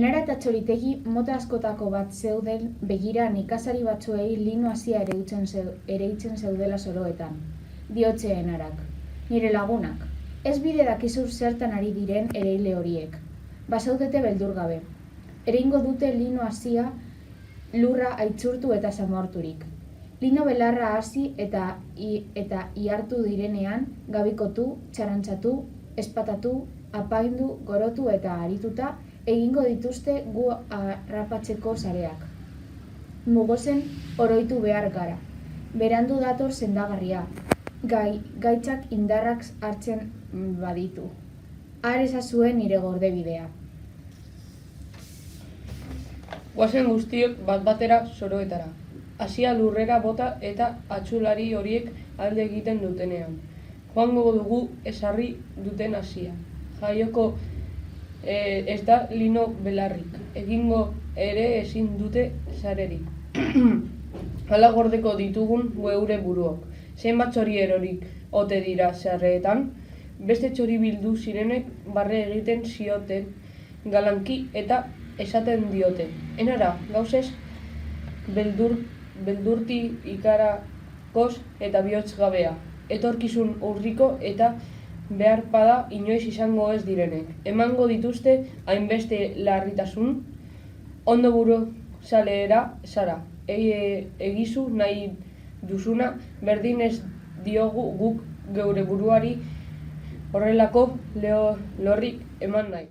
Enara eta Txoritegi mota askotako bat zeuden begira nekazari batzuei lino hazia ereitzen zeudela soroetan. Diotxe Enarak, nire lagunak, ez bide dakizur zertan ari diren ereile horiek. Basaudete beldur gabe. Ereingo dute lino hazia lurra aitzurtu eta zamorturik. Lino belarra hasi eta ihartu direnean gabikotu, txarantzatu, espatatu, apaindu, gorotu eta arituta egingo dituzte gu harrapatzeko sareak. Mugozen oroitu behar gara. Berandu dator sendagarria. Gaitzak indarrak hartzen baditu. Har ezazue nire gordebidea. Goazen guztiok bat batera soroetara. Hazia lurrera bota eta atxulari horiek alde egiten dutenean. Joango dugu ezarri duten hazia. Jaioko ez da lino belarrik. Egingo ere ezin dute sarerik. Hala gordeko ditugun geure buruok. Zenbat txori erorik ote dira sarreetan? Beste txori bildu zirenek barre egiten zioten galanki eta esaten diote. Enara, gauzez, beldurti ikarakoz eta bihotz gabea. Etorkizun urriko eta behar pada inoiz izango ez direnek. Emango dituzte hainbeste larritasun, ondo buru zaleera zara. Egizu nahi duzuna, berdin ez diogu guk geure buruari horrelako lorrik eman nahi.